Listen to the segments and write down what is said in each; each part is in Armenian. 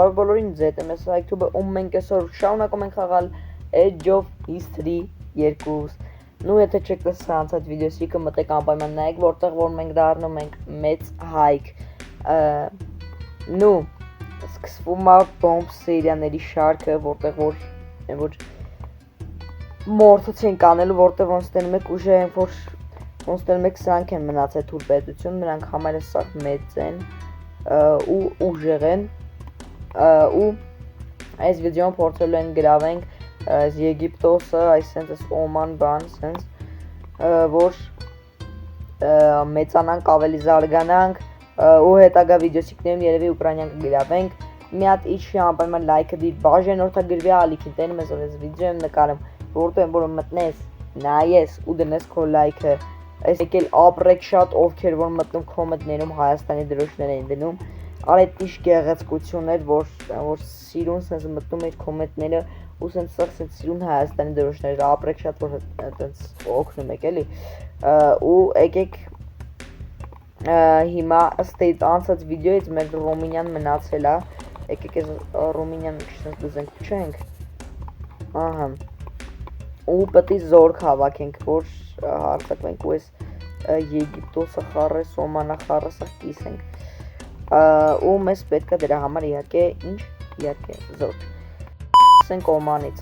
Բոլորին ձետ եմ ես YouTube-ը, ում մենք այսօր շարունակում ենք խաղալ Age of History 2։ Նու եթե չեք տեսել անցած վիդեոսիկը, մտեք անպայման նայեք, որտեղ որ մենք դառնում ենք մեծ հայք։ Նու սկսվում է բոմբ սերիաների շարքը, որտեղ որ մորթոց ենք անելու, որտեղ ոնց տենում եք ուժը են, որ ոնց տենում եք սրանք են մնացել թուրպետություն, նրանք համարը սաղ մեծ են ու ուժեղ են ու այս վիդեոն փորձելու ենք գրավենք Եգիպտոսը, այսպես Օման բան, sense որ մեծանանք, ավելի զարգանանք ու հետագա վիդեոսիկներում երևի ուկրաինան կգրավենք։ Մի հատ իջի անպայման լայքը դիր բաժանորդագրվի ալիքին, տենում ես որ այս վիդեոն նկարում, որտեղ որ մտնես, նայես ու դնես քո լայքը։ Այս եկել ապրեք շատ ովքեր որ մտնում կոմենտներում Հայաստանի դրոշներ են դնում։ Արետ ինչ գեղեցկություններ, որ սիրուն sense մտնում էր կոմենտները ու sense սենց սիրուն Հայաստանի դրոշները, ապրեք շատ որ այտենց օգնում եք էլի։ Ու եկեք հիմա ըստ այդ անցած վիդեոից մեր Ռոմինյան մնացել է։ Եկեք այս Ռոմինյան մի քիչ sense դզենք փչենք։ Ահա։ Ու պետք է զորք հավաքենք, որ հարձակվենք ու այս Եգիպտոսը խառը, Սոմանը խառը սա կիսենք։ Ու մեզ պետք է դրա համար իհարկե ինչ, իհարկե զորք։ Ասենք Օմանից։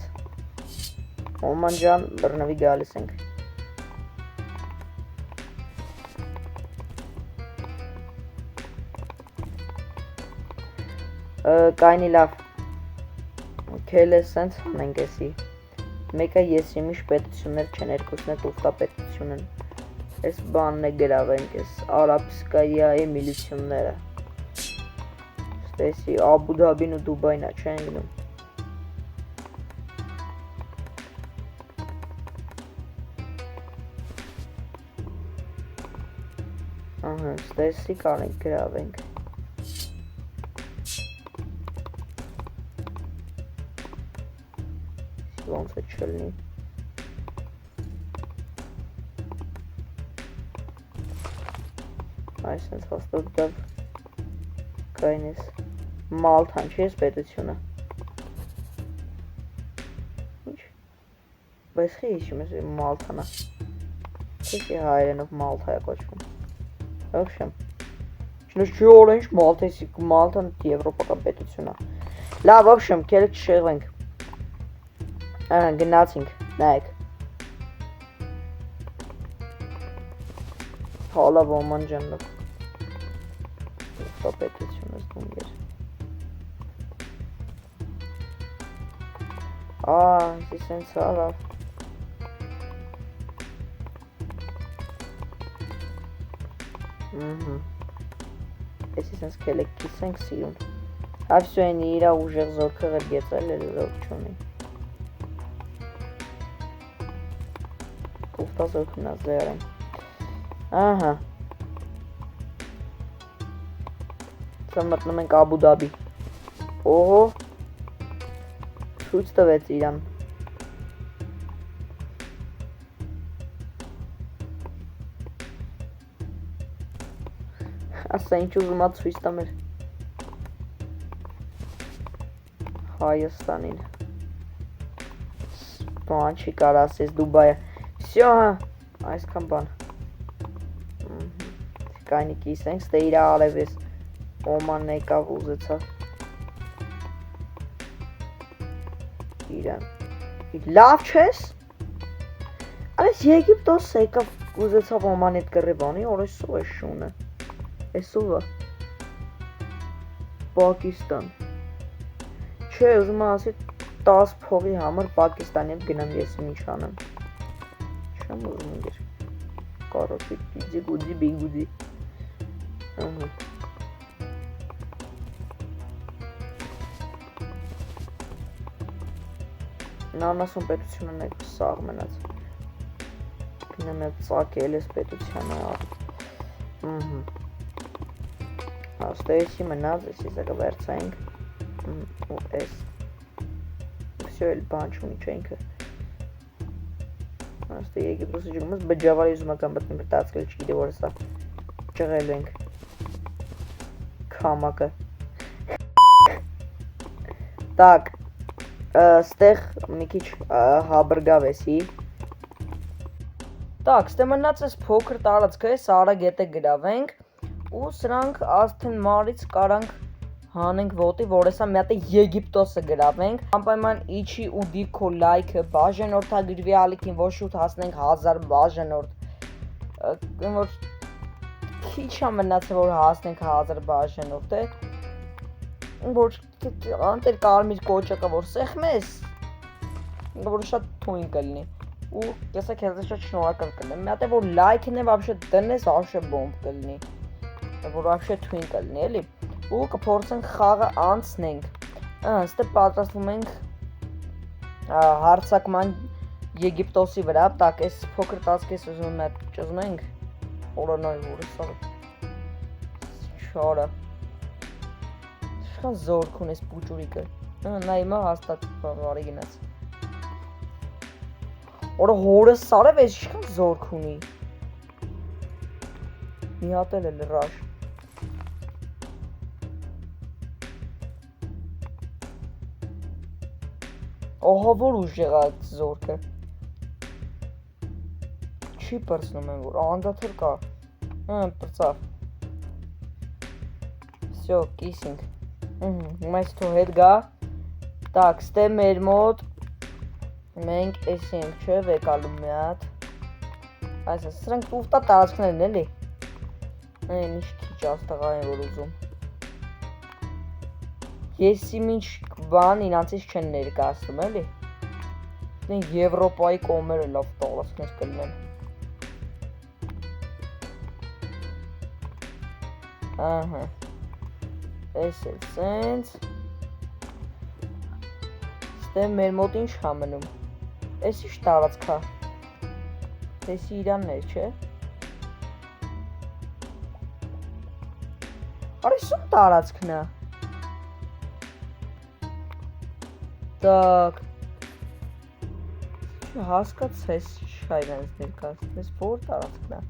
Օման ջան, բռնվի գալիս ենք։ Կայնի լավ։ Քել է սենց մենք էսի։ Մեկը եսիմիշ պետություններ չեն, երկուսն է տուֆտա պետությունն։ Այս բանն է գրավենք, այս Արաբսկայայի միլիցիոնները։ Ստեսի Աբու Դաբին ու Դուբայն է չեն գնում։ Ահա, ստեսի կարենք գրավենք։ Ոնց է չլնի։ Այսինքն հաստատ դա կայնես Մալթան չի էս պետությունը։ Ինչ։ Բայց խի իշում ես Մալթանա։ Չէ հայերենով Մալթա է կոչվում։ Ոբշեմ։ Չնոց չի օր ինչ Մալթեսի Մալթան եվրոպական պետություն է։ Լավ, ոբշեմ, քելը չշեղվենք։ Ահա գնացինք, նայեք։ Հալա ոման ջանով։ Ո՞վ պետությունս դում էր։ Ահա, սենց ալա։ Էսի սենց քելեք կիսենք սիրուն։ Հավսու են իրա ուժեղ զորքը գրգեցել էլ զորք չունի։ Զորքն է զերեն։ Ահա։ Սա մտնում ենք Աբու Դաբի։ Օհո։ Ցույց տվեց իրան։ Ասա ինչ ուզում ա ցույց տամեր։ Հայաստանին։ Բան չի կար ասես Դուբայը։ Всё, այսքան բան։ Կայնի կիսենք, ստե իրա արևես Օմանն եկավ ուզեցավ։ Իրան։ Լավ չես։ Այս Եգիպտոս եկավ ուզեցավ Օմանի հետ կռիվանի, օրեսով է շունը։ Էսով է։ Պակիստան։ Չէ, ուզում ասի 10 փողի համար Պակիստանի հետ գնամ ես ինչ անեմ։ Չեմ ուզում ինգեր կարոպի պիձի գուդի բիգուդի նանասուն պետությունն է սաղ մնաց գնեմ է ծակել ես պետությանը աստեյսի մնաց էսի զակը վերցայինք ու ես վսյո էլ բան չունի չենքը Աստե Եգիպտոսը ջգումս բջավարի ուզմական բտնի բրտացկել չգիտի որ սա ճղելու ենք կամակը Так, ստեղ մի քիչ հաբրգավեսի։ Так, ստե մնաց էս փոքր տարածքը, սարը գետը գրավենք ու սրանք արդեն մարից կարանք հանենք ոտի, որ հեսա մի հատ Եգիպտոսը գրավենք։ Անպայման իջի ու դիքո լայքը բաժանորդագրվի ալիքին, որ շուտ հասնենք 1000 բաժանորդ։ Որ քիչ է մնացել որ հասնենք 1000 բաժանորդ է։ Որ անտեր կարմիր կոճակը որ սեղմես, որ շատ թույն կլինի։ Ու կեսա քեզ շատ շնորհակալ կլինեմ։ Մի հատ է որ լայքն է вообще դնես, вообще բոմբ կլինի։ Որ вообще թույն կլինի, էլի։ Ու կփորձենք խաղը անցնենք։ Ստե պատրաստվում ենք հարձակման Եգիպտոսի վրա։ Так, այս փոքր տածքես ուզում եմ ճզմենք։ Օրոնոյ որը սա։ Շորա։ Շքան զորք ունես պուճուրիկը։ Նա հիմա հաստատ բարի գնաց։ Օրը հորը սարև էս շքան զորք ունի։ Մի հատ էլ է լրաշ։ Ահա որ ուժեղ է զորքը։ Չի պրծնում են որ անդադար կա։ Պրծավ։ Всё, կիսինք։ Հիմա այս թո հետ գա։ Так, ստե մեր մոտ մենք էս ենք, չէ, վեկալու մի հատ։ Այսա, սրանք տուֆտա տարածքներն էլի։ Ինչ քիչ աստղա են որ ուզում։ Եսի մինչ բան իրանցից չեն ներկայացնում, էլի։ Դեն Եվրոպայի կողմերը լավ տարածքներ կլինեն։ Ահա։ Էս էլ սենց։ Ստե մեր մոտ ինչ հա մնում։ Էս ինչ տարածք է։ Էսի իրաններ, չէ։ Արի սում տարածքն է։ Так։ Հասկացես շա իրանց ներկայացնում, էս որ տարածքն է։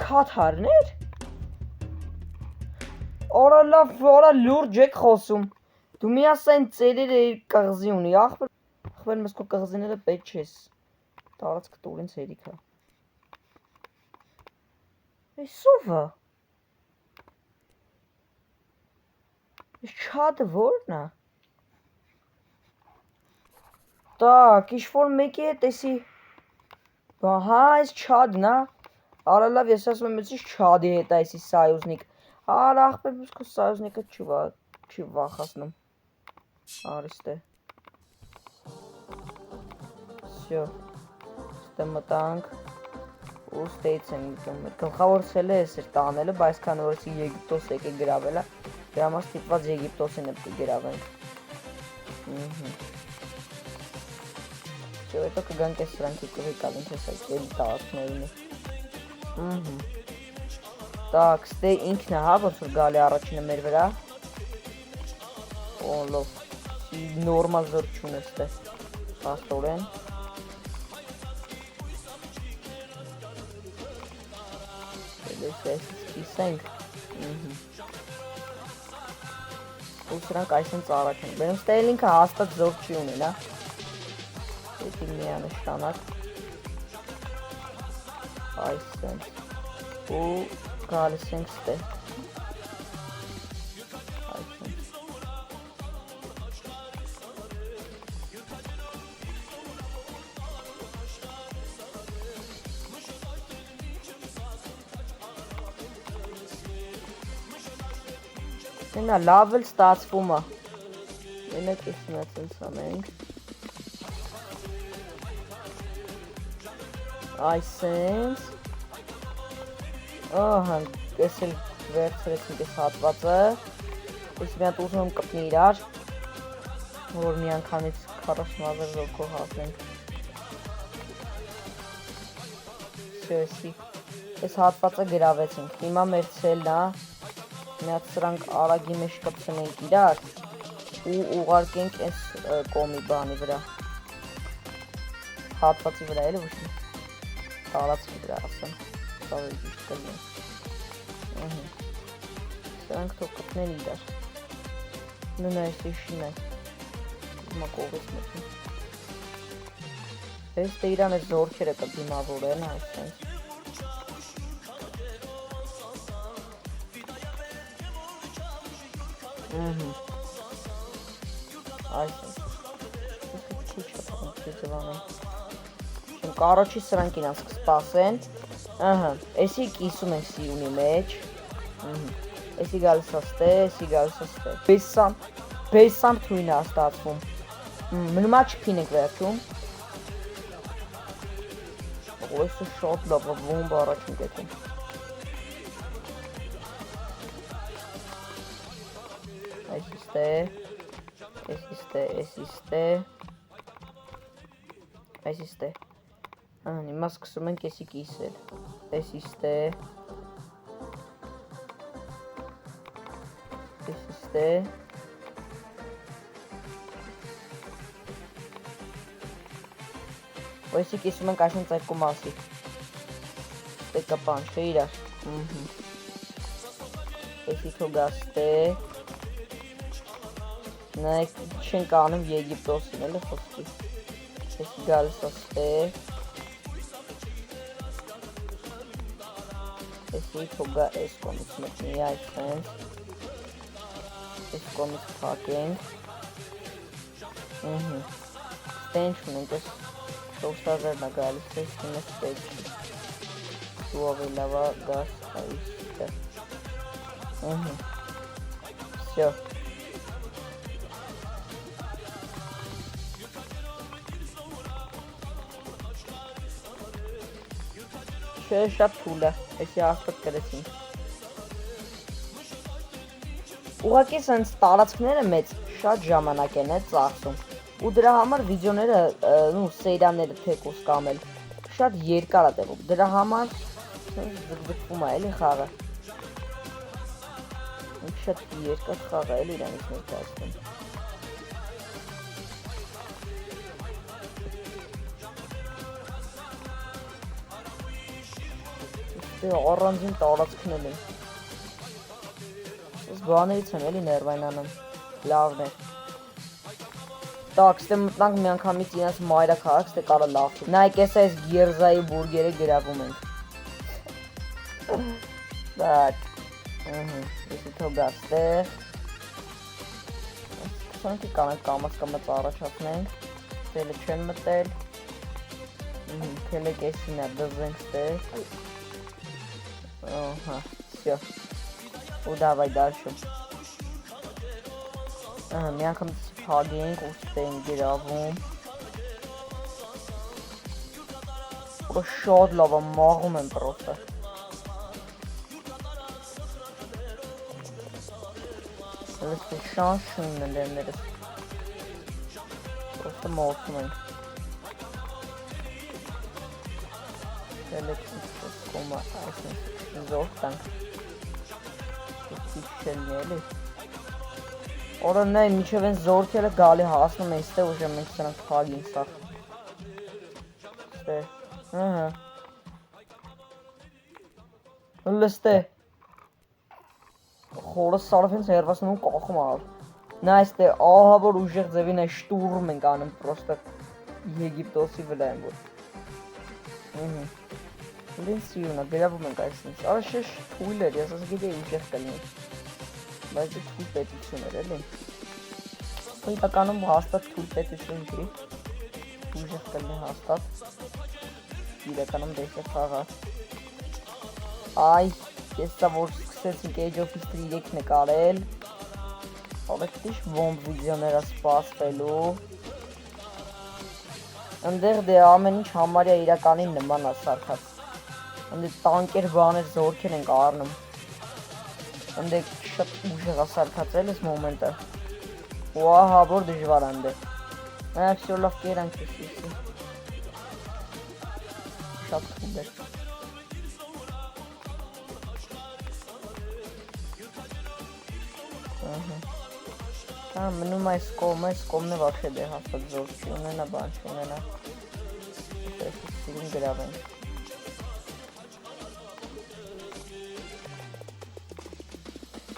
Քաթարներ։ Օրա լավ, որա լուրջ եք խոսում։ Դու մի ասայն ծերերը կղզի ունի, ախպեր մսկո կղզիները պետք չես։ Տարածքը տուրին ծերիք է։ Այս ով է։ Այս չադը որն է։ Так, ինչ-որ մեկի հետ էսի։ Հա, այս չադն է։ Արա լավ, ես ասում եմ էսի չադի հետ է էսի սայուզնիկ։ Արա ախպեր մսկո սայուզնիկը չի վախացնում։ Արիստե։ Всё։ Ստե մտանք։ Ու ստեից են մտնում։ Գլխավոր ցելը էս էր տանելը, բայց քանի որ էսի Եգիպտոս եկե գրավել է, դրա համար ստիպված Եգիպտոսին է գրավենք։ Всё, это կգանք էս սրանքի կվեկալենք էս այդ տարածքներին։ Так, ստե ինքն է, հա, ոնց որ գալի առաջինը մեր վրա։ Օ, լավ։ Նորմալ զոր չունես ստե։ Աստորեն։ Դες իսենք։ Ու սրանք այսինքն ծառակ են։ Բերում ստե ինքը հաստատ զոր չի ունեն, հա։ Դեպի միանշանակ։ Այսինքն ու գալիս ենք ստե։ Նա լավ էլ ստացվում է։ Մենակ էս մնացած անենք։ Այսենց։ Ահա, էս էլ վերցրեցինք էս հատվածը։ Ես մի հատ ուզում եմ կպնի իրար, որ մի անգամից 40,000 զորքով հասնենք։ Всё, էսի։ Էս հատվածը գրավեցինք։ Հիմա մեր ցելն է մի հատ սրանք արագի մեջ կպցնենք իրար ու ուղարկենք այս կոմի բանի վրա հատվածի վրա էլի ոչ տարածքի վրա ասեմ ավելի ճիշտ կլինի սրանք թող կպցնեն իրար նույն այսի շինը հիմա կողից մտնում այս դե իրան այս զորքերը կդիմավորեն այսպես Կարոչի սրանք իրանց կսպասեն Էսի կիսում են սիունի մեջ Էսի գալիս աստե, էսի գալիս աստե Բեսամ թույն է աստացվում Մնումա չպին ենք վերջում Ոսը շատ լավ բոմբ առաջ ենք էթում Այսիստե Հիմա սկսում ենք էսի կիսել Այսիստե Այսի կիսում ենք այսինչ ծայրկու մասի Ստե կպան չէ իրար Այսի թոգաստե Նայք չենք անում Եգիպտոսին էլի խոսքի Էսի գալիս աստե Էսի թոգա այս կոմից մտնի այսպես Այս կոմից կպակենք Ստեն չունենք այս Թողստազերն է գալիս այս կինես պետք Դու ավելավա գաս այստեղ Всё Չէ շատ թուլ է, էսի աստղ կրեցին Ուղղակի սենց տարածքները մեծ շատ ժամանակ են ծախսում ու դրա համար վիդեոները սերիաները թեկուս կամել շատ երկար է տևում դրա համար զգվում է էլի խաղը շատ երկար խաղ է էլի իրանից ներկայացնում Առանձին տարածքնել են Ես բաներից եմ էլի ներվայնանում Լավն է Так, ստե մտնանք մի անգամից իրենց մայրաքաղաք, ստե կարա լավ Նայք ես այս գերզայի բուրգերը գրավում ենք Так Եսի թոգաստե Սանքի կանենք կամաց առաջացնենք Տելը չեն մտել Թելը կեսին է դզենք ստե Ահա, всё Ու դավայ դարշում Մի անգամ Հագենք ու ստենք գրավում Շատ լավ է մաղում եմ պրոստը Լսի շան շունն են դերներս Պրոստը մաղում ենք Էլեկտրիկ կոմա այսինք զորք տանք Քիչ չելնի էլի Օրը նայ միջև են զորքերը գալի հասնում են ստե ուժը մենք սրանք փագին սախ Ստե Լստե Խորը սարով հենց հերվասնում կողմ ալ Նա ստե ահա որ ուժեղ ձևին է շտուրմ ենք անում պրոստը Եգիպտոսի վրա են որ Լին սիյունը գրավում ենք այսինչ Արա շեշ թույլ էր ես ասա գիտեի ուժեղ կլինի Բայց է թույլ պետություն էր էլի Իրականում հաստատ թույլ պետություն չի Ուժեղ կլինի հաստատ Իրականում դեսը խաղաց Այ ես սա որ սկսեցինք Age of History 3 նկարել Ալեքտիշ բոմբ վիդեոները սպասվելու Ընդեղ դե ամեն ինչ համարյա իրականին նման է սարքած Ընդեղ տանկեր բաներ զորքեր ենք առնում Ընդեղ շատ ուժեղ է սարքածել ես մոմենտը Ու ահա որ դժվար ընդ է Նաև всё լավ կերանք էսի Շատ խուբ էր մնում այս կողմը вообще դե հաստատ զոր չի ունենա, բան չունենա։ Սիրուն գրավենք։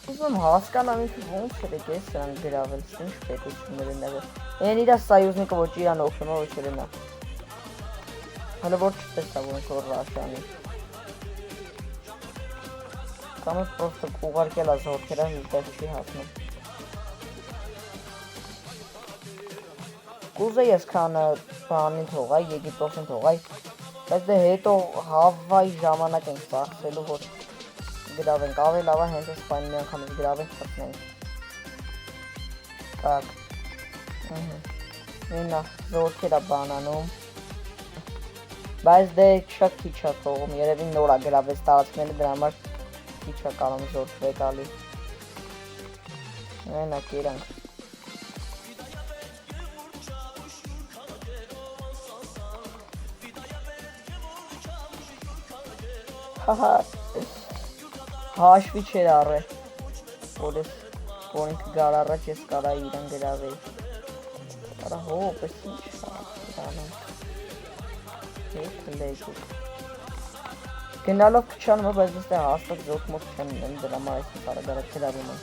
Ուզում հասկանամ ինքը ոնց է սրանք գրավել, ինչ պետություններ են եղել։ Են իրա սայուզնիկը ոչ իրան օգնում է, ոչ իրենա։ Հələ որ չտեսա ոնց որ Ռաշյանի։ Կամ պրոստը ուղարկել է զորքերը հիվտեղ չի հասնում։ Կուզե ես քան բանին թողայ, Եգիպտոսին թողայ, բայց դե հետո հավայի ժամանակ ենք ծախսելու, որ գրավենք, ավելի լավ է հենց այս բանը մի անգամից գրավենք խտնենք։ Так։ Մենա զորքերը բանանում։ Բայց դե շատ քիչ է թողում, երևի նոր է գրավեց տարածքները, դրա համար քիչ է կարող զորքվել գալի։ Մենակ իրանք։ Հահա հաշվի չեր առել, որ ինքը գար առաջ ես կարա իրան գրավեի։ Արա հոպ, ես ինչ դանում։ Գնալով քչանում է, բայց դստեղ հաստատ զոտ մոտ չեմ ունեմ, դրա համար այսպես արագ գրավում եմ։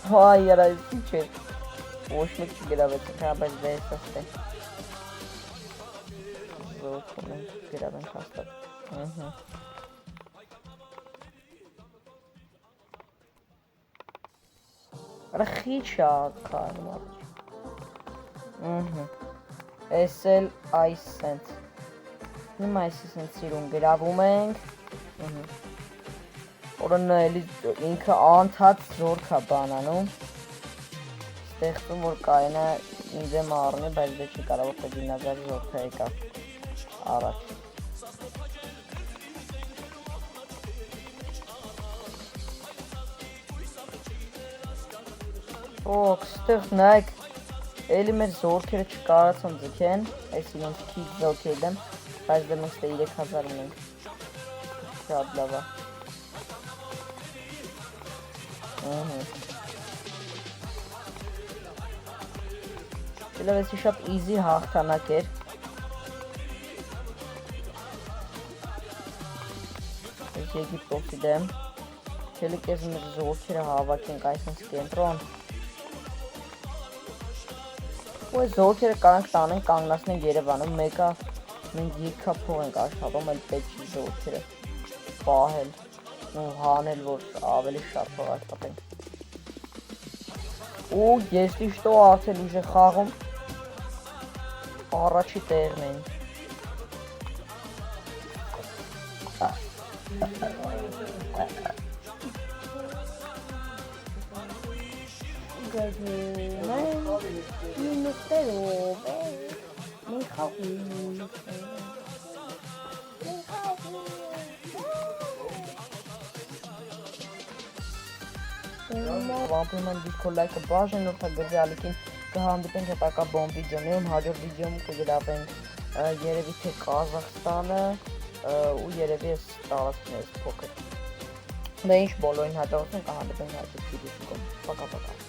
Հայ, արա, ես ինչ է, ոչ մեկ չգրավեց, բայց դե ես աստ է։ Զոտ ունենք, գրավենք հաստատ։ Արա խիչ է ակարում առաջ։ Ես էլ այս սենց Հիմա այս սենց սիրուն գրավում ենք Որոնը ինքը անթաց զորք է բանանում Ստեղծում որ կայնը ինձ եմ առնի, բայց դե չի կարող որ դինագար զորքը եկավ առաջ Ոք, ստեղ նայք Էլի մեր զորքերը չկարացան ձգեն, այս իրոնց քիչ զորքեր դեմ, բայց դե մենք ստե 3000 ունենք, շատ լավ է, Լավ էսի շատ իզի հաղթանակ էր, ես Եգիպտոսի դեմ, չելի կեզ մեր զորքերը հավաքենք այսինց կենտրոն, Ու զորքերը կանք տանենք կանգնացնենք Երևանում, մեկը մենք երկա փող ենք աշխատում, էլ պետք չի զորքերը պահել ու հանել, որ ավելի շատ փող աշխատենք։ Ու если что արդեն ուժ է խաղում առաջի տեղն են։ Վամպիրման դիսկո լայքը բաժեն որդա գրվի ալիքին կհանդիպենք հետակա բոմ վիդյոներում, հաջոր վիդյոում կգրավենք երևի թե Կազախստանը ու երևի ես տարածքներս փոքր։ Դա ինչ բոլորին հաջողություն կհանդիպենք հաջորդ վիդյոում, պակա-պակա։